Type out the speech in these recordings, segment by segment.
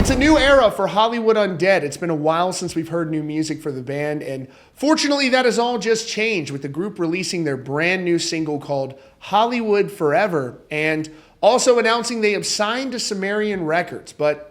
It's a new era for Hollywood Undead. It's been a while since we've heard new music for the band, and fortunately that has all just changed with the group releasing their brand new single called Hollywood Forever, and also announcing they have signed to Sumerian Records. But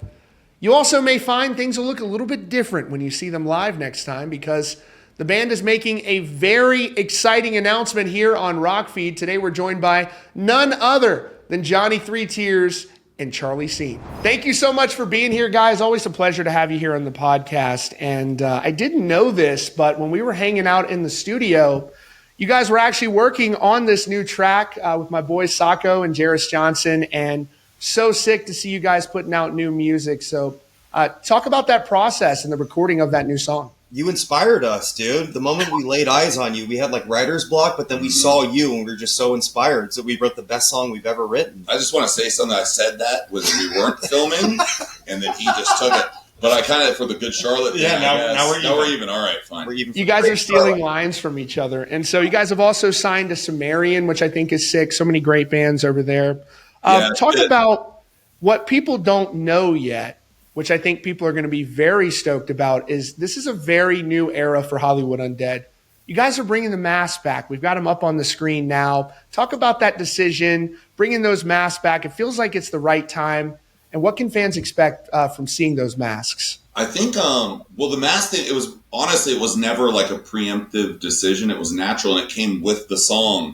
you also may find things will look a little bit different when you see them live next time, because the band is making a very exciting announcement here on Rockfeed. Today we're joined by none other than Johnny Three Tears and Charlie Scene. Thank you so much for being here, guys. Always a pleasure to have you here on the podcast. And I didn't know this, but when we were hanging out in the studio, you guys were actually working on this new track with my boys Sacco and Jairus Johnson, and so sick to see you guys putting out new music. So talk about that process and the recording of that new song. You inspired us, dude. The moment we laid eyes on you, we had like writer's block, but then we saw you and we were just so inspired. So we wrote the best song we've ever written. I just want to say something. I said that was we weren't filming, and then he just took it. But I kind of, for the good Charlotte thing, now we're even. All right, fine. You guys are stealing lines from each other. And so you guys have also signed to Sumerian, which I think is sick. So many great bands over there. Talk about what people don't know yet, which I think people are going to be very stoked about, is this is a very new era for Hollywood Undead. You guys are bringing the masks back. We've got them up on the screen now. Talk about that decision, bringing those masks back. It feels like it's the right time. And what can fans expect from seeing those masks? I think, the mask thing, it was never like a preemptive decision. It was natural, and it came with the song.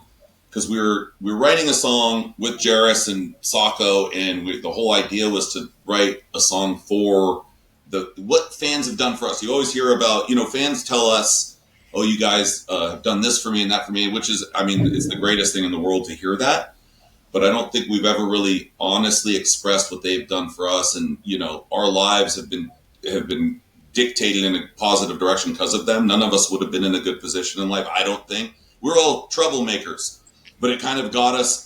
Because we were writing a song with Jairus and Sacco, and the whole idea was to write a song for what fans have done for us. You always hear about, fans tell us, oh, you guys have done this for me and that for me, which is, it's the greatest thing in the world to hear that. But I don't think we've ever really honestly expressed what they've done for us. And, our lives have been dictated in a positive direction because of them. None of us would have been in a good position in life, I don't think. We're all troublemakers. But it kind of got us,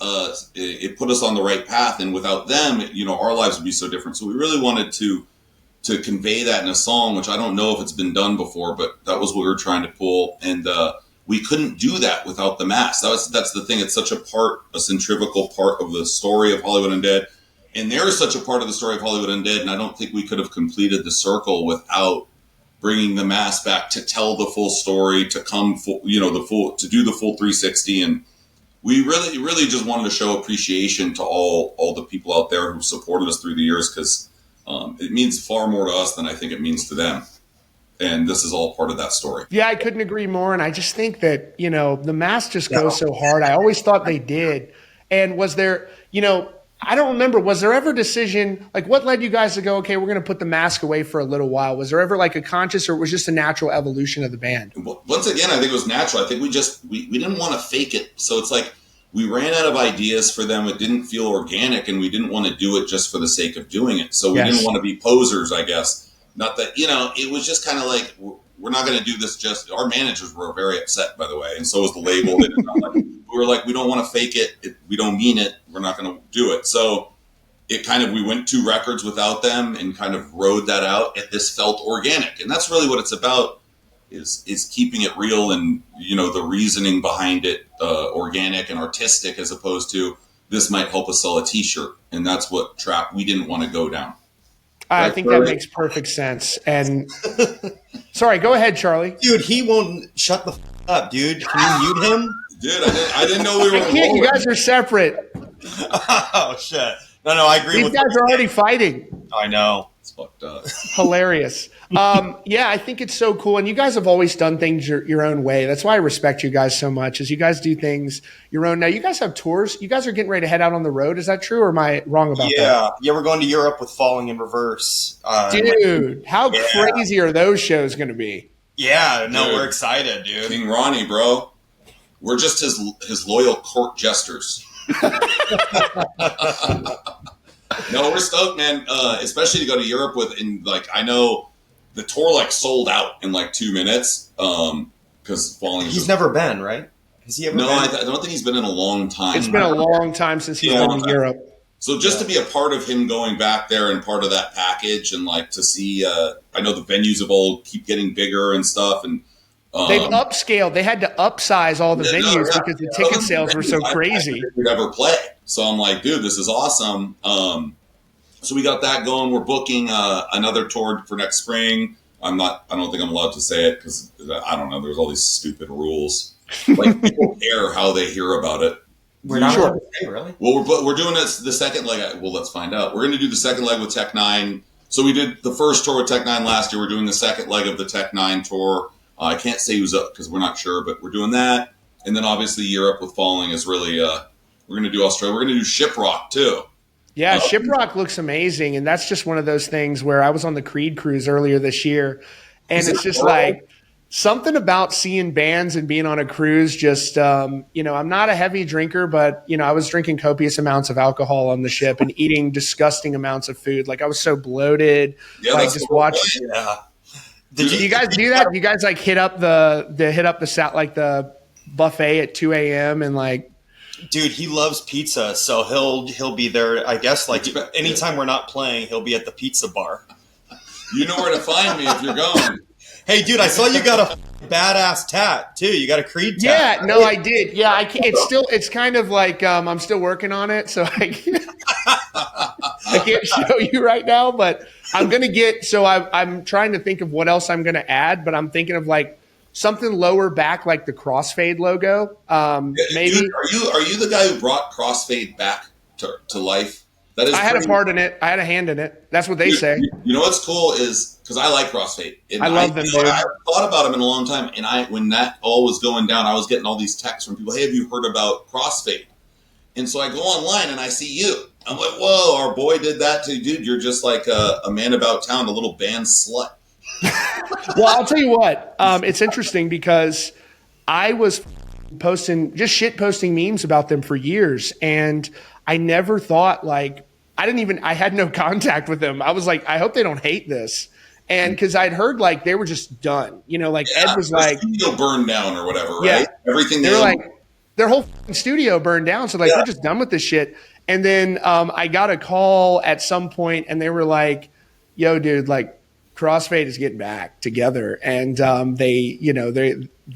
it put us on the right path. And without them, our lives would be so different. So we really wanted to convey that in a song, which I don't know if it's been done before, but that was what we were trying to pull. And we couldn't do that without the mask. That's the thing. It's such a centrifugal part of the story of Hollywood Undead. And there is such a part of the story of Hollywood Undead. And I don't think we could have completed the circle without bringing the mask back to tell the full story, to come full, to do the full 360. And we really, really just wanted to show appreciation to all the people out there who supported us through the years, because it means far more to us than I think it means to them. And this is all part of that story. Yeah, I couldn't agree more. And I just think that, the mask just goes so hard. I always thought they did. And was there, I don't remember, was there ever a decision, like what led you guys to go, okay, we're going to put the mask away for a little while? Was there ever like a conscious, or it was just a natural evolution of the band? Once again, I think it was natural. I think we didn't want to fake it. So it's like we ran out of ideas for them. It didn't feel organic, and we didn't want to do it just for the sake of doing it. So we didn't want to be posers, I guess. Not that, it was just kind of like, we're not going to do this just, our managers were very upset, by the way, and so was the label. We were like, we don't want to fake it. We don't mean it. We're not going to do it. So we went 2 records without them and kind of rode that out. And this felt organic. And that's really what it's about, is keeping it real and, the reasoning behind it organic and artistic, as opposed to this might help us sell a t-shirt. And that's what track we didn't want to go down. I think that makes perfect sense. And sorry, go ahead, Charlie. Dude, he won't shut the up, dude. Can you mute him? Dude, I didn't know we were. I can't. You guys are separate. Oh shit! No, I agree. These guys are already fighting. I know. It's fucked up. Hilarious. I think it's so cool. And you guys have always done things your own way. That's why I respect you guys so much, is you guys do things your own. Now, you guys have tours. You guys are getting ready to head out on the road. Is that true, or am I wrong about that? Yeah, we're going to Europe with Falling in Reverse. Dude, how crazy are those shows going to be? Yeah, no, we're excited, dude. King Ronnie, bro. We're just his loyal court jesters. No, we're stoked, man. Especially to go to Europe I know the tour sold out in 2 minutes. Because he's never been, right? Has he ever been? I don't think he's been in a long time. It's been a long time since he's been in Europe. So just to be a part of him going back there and part of that package, and to see, I know the venues of old keep getting bigger and stuff, and they've upscaled. They had to upsize all the venues because the ticket sales were so crazy. We'd ever play. So I'm like, dude, this is awesome. So we got that going. We're booking another tour for next spring. I don't think I'm allowed to say it because I don't know. There's all these stupid rules. Like people care how they hear about it. We're not allowed to say, really? Well, we're doing this the second leg. Well, let's find out. We're going to do the second leg with Tech Nine. So we did the first tour with Tech Nine last year. We're doing the second leg of the Tech Nine tour. I can't say who's up because we're not sure, but we're doing that. And then obviously Europe with Falling is really. We're going to do Australia. We're going to do Shiprock too. Yeah, Shiprock looks amazing, and that's just one of those things where I was on the Creed cruise earlier this year, and it's just like something about seeing bands and being on a cruise. Just I'm not a heavy drinker, but I was drinking copious amounts of alcohol on the ship and eating disgusting amounts of food. Like I was so bloated. Yeah, like just watching. Yeah. Did you guys do that? You guys like hit up the buffet at 2 a.m. and like. Dude, he loves pizza, so he'll be there. I guess like anytime we're not playing, he'll be at the pizza bar. You know where to find me if you're going. Hey, dude, I saw you got a badass tat too. You got a Creed tat. Yeah, no, I did. Yeah, I can't. It's kind of like I'm still working on it, so I can't show you right now. But I'm gonna get. So I'm trying to think of what else I'm gonna add, but I'm thinking of like. Something lower back, like the Crossfade logo. Maybe. Dude, are you the guy who brought Crossfade back to life? That is. I had a part in it. I had a hand in it. That's what they say. You know what's cool is because I like Crossfade. I love them, dude. I thought about them in a long time, and when that all was going down, I was getting all these texts from people. Hey, have you heard about Crossfade? And so I go online and I see you. I'm like, whoa, our boy did that too, dude. You're just like a man about town, a little band slut. Well, I'll tell you what. It's interesting because I was shit posting memes about them for years, and I never thought like I had no contact with them. I was like, I hope they don't hate this, and because I'd heard like they were just done. Like Ed was like, studio burned down or whatever, yeah, right? Everything they're like their whole studio burned down, so like we're just done with this shit. And then I got a call at some point, and they were like, "Yo, dude, like." Crossfade is getting back together, and they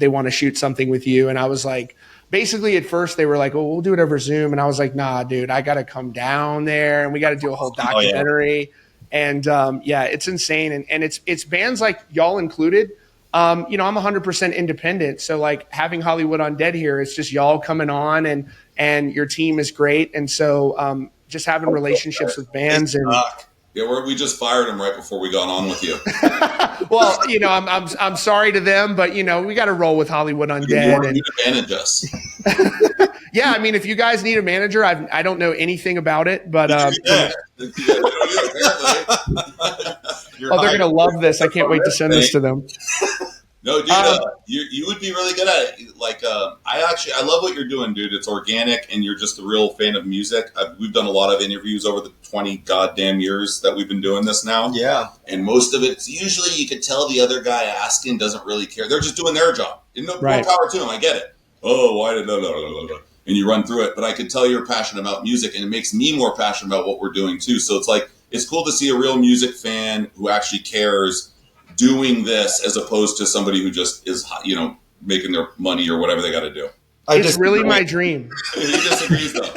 want to shoot something with you. And I was like, basically at first they were like, "Oh, we'll do it over Zoom," and I was like, "Nah, dude, I got to come down there, and we got to do a whole documentary." And it's insane, and it's bands like y'all included. I'm 100% independent, so like having Hollywood Undead here, it's just y'all coming on, and your team is great, and so just having relationships with bands and. Yeah, we just fired him right before we got on with you. Well, I'm sorry to them, but we got to roll with Hollywood Undead. You manage us. Yeah, I mean, if you guys need a manager, I don't know anything about it, but they're gonna love this. I can't wait to send this to them. No, dude, you would be really good at it. Like, I love what you're doing, dude. It's organic, and you're just a real fan of music. We've done a lot of interviews over the 20 goddamn years that we've been doing this now. Yeah. And most of it's usually you could tell the other guy asking doesn't really care. They're just doing their job. More power to them. I get it. Oh, why did and you run through it. But I could tell you're passionate about music, and it makes me more passionate about what we're doing too. So it's like it's cool to see a real music fan who actually cares doing this as opposed to somebody who just is, making their money or whatever they got to do. It's really my dream. He disagrees, though.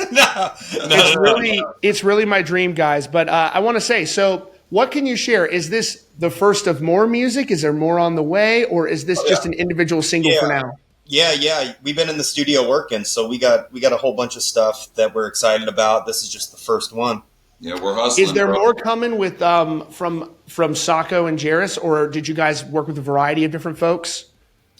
It's really my dream, guys. But I want to say, so what can you share? Is this the first of more music? Is there more on the way, or is this just an individual single for now? Yeah. We've been in the studio working, so we got a whole bunch of stuff that we're excited about. This is just the first one. Yeah, we're hustling. Is there more coming with from Sacco and Jairus, or did you guys work with a variety of different folks?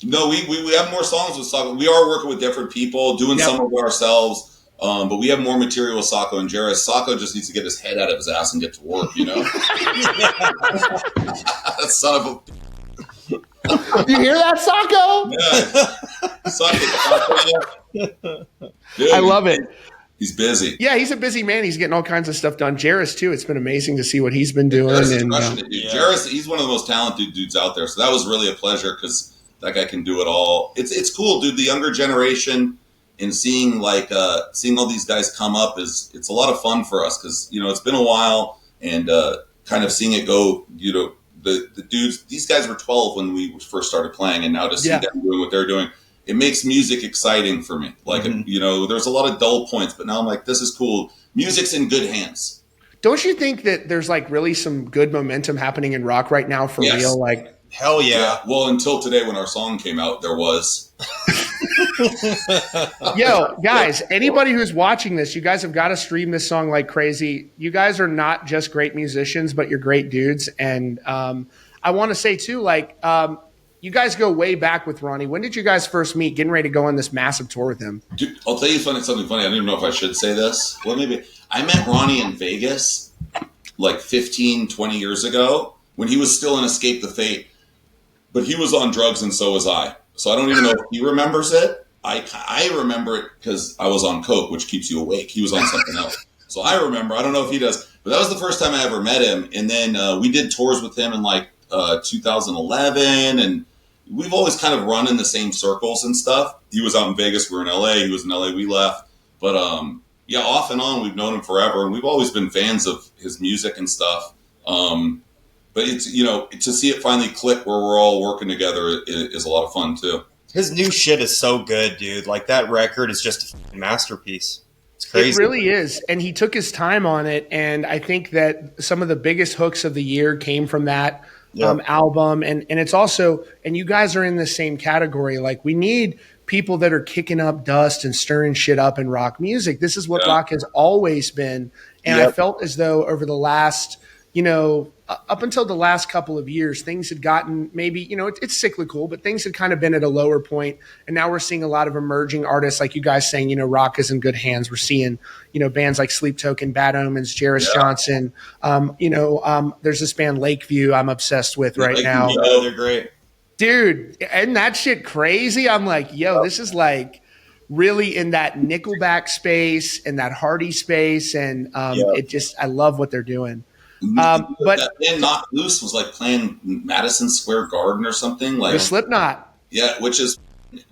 No, we have more songs with Sacco. We are working with different people, doing some of it ourselves, but we have more material with Sacco and Jairus. Sacco just needs to get his head out of his ass and get to work, That son of a... You hear that, Sacco? Yeah. Sacco. Dude, I love it. He's busy. Yeah, he's a busy man. He's getting all kinds of stuff done. Jairus, too. It's been amazing to see what he's been doing. Jairus, he's one of the most talented dudes out there. So that was really a pleasure because that guy can do it all. It's cool, dude. The younger generation and seeing all these guys come up it's a lot of fun for us because, it's been a while and kind of seeing it go, the dudes, these guys were 12 when we first started playing and now to see them doing what they're doing. It makes music exciting for me. Like, there's a lot of dull points, but now I'm like, this is cool. Music's in good hands. Don't you think that there's like really some good momentum happening in rock right now for Yes. real? Like, Hell yeah. Well, until today when our song came out, there was. yo, guys, anybody who's watching this, you guys have got to stream this song like crazy. You guys are not just great musicians, but you're great dudes. And I want to say too, like, you guys go way back with Ronnie. When did you guys first meet, getting ready to go on this massive tour with him? Dude, I'll tell you something funny. I don't even know if I should say this. Well, maybe. I met Ronnie in Vegas like 15, 20 years ago when he was still in Escape the Fate. But he was on drugs and so was I. So I don't even know if he remembers it. I remember it because I was on coke, which keeps you awake. He was on something else. So I remember. I don't know if he does. But that was the first time I ever met him. And then we did tours with him in like 2011. And we've always kind of run in the same circles and stuff. He was out in Vegas. We were in LA. He was in LA. We left. But yeah, off and on, we've known him forever. And we've always been fans of his music and stuff. But it's, you know, to see it finally click where we're all working together is a lot of fun too. His new shit is so good, dude. Like, that record is just a fucking masterpiece. It's crazy. It really is. And he took his time on it. And I think that some of the biggest hooks of the year came from that album. And it's also, and you guys are in the same category. Like, we need people that are kicking up dust and stirring shit up in rock music. This is what rock has always been. And I felt as though over the last, you know, up until the last couple of years, things had gotten maybe, you know, it's cyclical, but things had kind of been at a lower point. And now we're seeing a lot of emerging artists like you guys saying, you know, rock is in good hands. We're seeing, you know, bands like Sleep Token, Bad Omens, Jairus Johnson. There's this band Lakeview I'm obsessed with right now. Oh, they're great. Dude, and that shit crazy. I'm like, yo, this is like really in that Nickelback space and that Hardy space. And it just, I love what they're doing. But that band Knocked Loose was like playing Madison Square Garden or something. Like the Slipknot. Yeah, which is,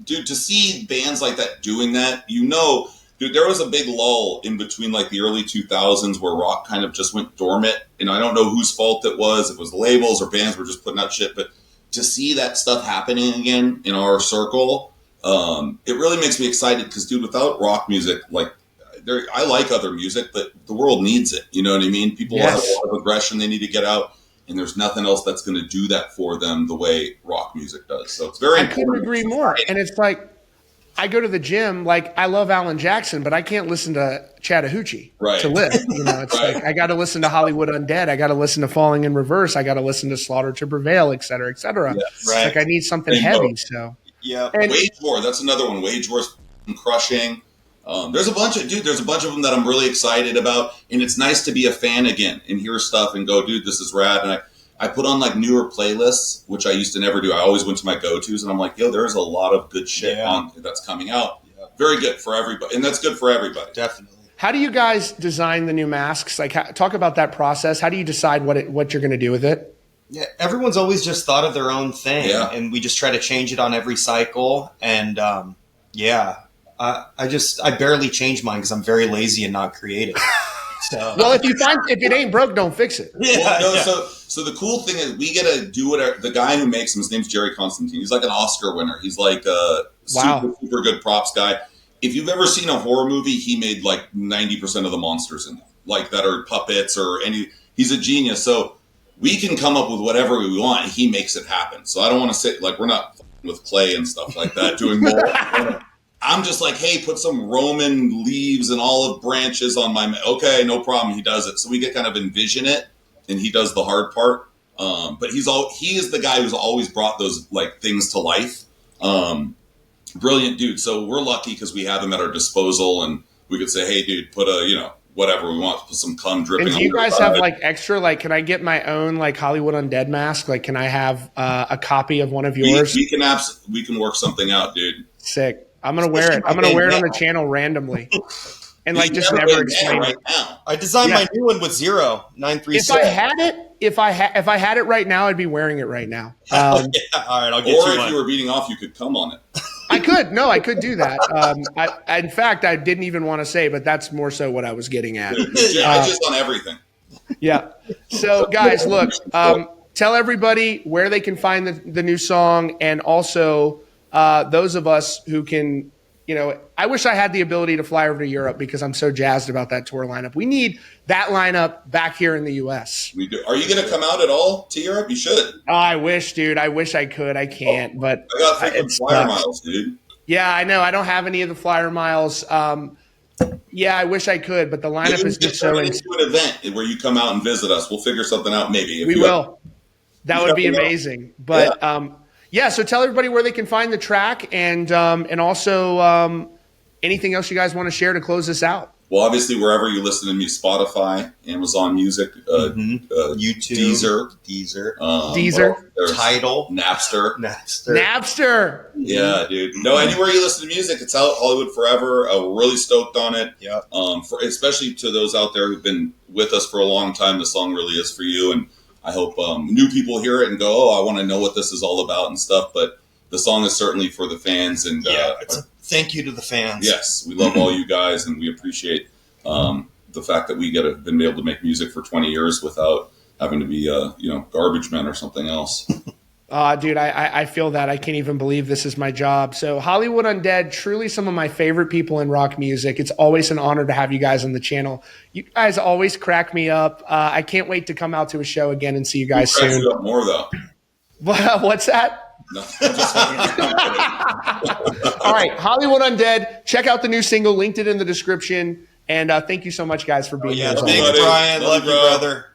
dude, to see bands like that doing that, you know, dude, there was a big lull in between like the early 2000s where rock kind of just went dormant. And I don't know whose fault it was. If it was the labels or bands were just putting out shit. But to see that stuff happening again in our circle, it really makes me excited because, dude, without rock music, like, I like other music, but the world needs it. You know what I mean? People have a lot of aggression they need to get out, and there's nothing else that's going to do that for them the way rock music does. So it's very I couldn't agree more. And it's like, I go to the gym, like, I love Alan Jackson, but I can't listen to Chattahoochee to live. You know, it's like, I got to listen to Hollywood Undead. I got to listen to Falling in Reverse. I got to listen to Slaughter to Prevail, et cetera, et cetera. Yes. Like, I need something heavy. So, and Wage War, that's another one. Wage War's crushing. There's a bunch of them that I'm really excited about, and it's nice to be a fan again and hear stuff and go, dude, this is rad. And I put on like newer playlists, which I used to never do. I always went to my go-tos, and I'm like, yo, there's a lot of good shit on that's coming out. Yeah. Very good for everybody, and that's good for everybody. Definitely. How do you guys design the new masks? Like, talk about that process. How do you decide what you're going to do with it? Yeah, everyone's always just thought of their own thing, and we just try to change it on every cycle. And I barely change mine because I'm very lazy and not creative. So. Well, if it ain't broke, don't fix it. So the cool thing is we get to do whatever. The guy who makes them, his name's Jerry Constantine. He's like an Oscar winner. He's like a super good props guy. If you've ever seen a horror movie, he made like 90% of the monsters in it, like that are puppets or any. He's a genius. So we can come up with whatever we want, and he makes it happen. So I don't want to say like we're not with clay and stuff like that doing more. I'm just like, hey, put some Roman leaves and olive branches on my. Okay, no problem. He does it. So we get kind of envision it, and he does the hard part. But he is the guy who's always brought those like things to life. Brilliant dude. So we're lucky because we have him at our disposal, and we could say, hey, dude, put whatever we want, put some cum dripping. And do you guys have like extra? Like, can I get my own like Hollywood Undead mask? Like, can I have a copy of one of yours? We can work something out, dude. Sick. I'm gonna wear it. I'm gonna wear it on the channel randomly, and like just never explain it. I designed my new one with 0936. If I had it right now, I'd be wearing it right now. All right, I'll get you one. Or if you were beating off, you could come on it. I could. No, I could do that. In fact, I didn't even want to say, but that's more so what I was getting at. I just on everything. Yeah. So, guys, look. Tell everybody where they can find the new song, and also those of us who can you know, I wish I had the ability to fly over to Europe because I'm so jazzed about that tour lineup. We need that lineup back here in the U.S. We do. Are you going to come out at all to Europe? You should. Oh, I wish, dude. I wish I could. I can't, but I got freaking flyer miles, dude. Yeah, I know. I don't have any of the flyer miles. Yeah, I wish I could, but the lineup is just so into an event where you come out and visit us. We'll figure something out maybe. We will. That would be amazing. But yeah, so tell everybody where they can find the track and also anything else you guys want to share to close this out. Well, obviously, wherever you listen to me, Spotify, Amazon Music, YouTube, Deezer, Tidal, Napster. Yeah, dude. No, anywhere you listen to music, it's out. Hollywood Forever. We're really stoked on it. Yeah. Especially to those out there who've been with us for a long time, the song really is for you. And I hope new people hear it and go, "Oh, I want to know what this is all about" and stuff. But the song is certainly for the fans. And it's a thank you to the fans. Yes, we love all you guys, and we appreciate the fact that we been able to make music for 20 years without having to be garbage men or something else. Dude, I feel that. I can't even believe this is my job. So Hollywood Undead, truly some of my favorite people in rock music. It's always an honor to have you guys on the channel. You guys always crack me up. I can't wait to come out to a show again and see you guys soon. You up more though. What's that? No, All right, Hollywood Undead. Check out the new single. Linked it in the description. And thank you so much, guys, for being here. Thanks, Brian. Love you, brother.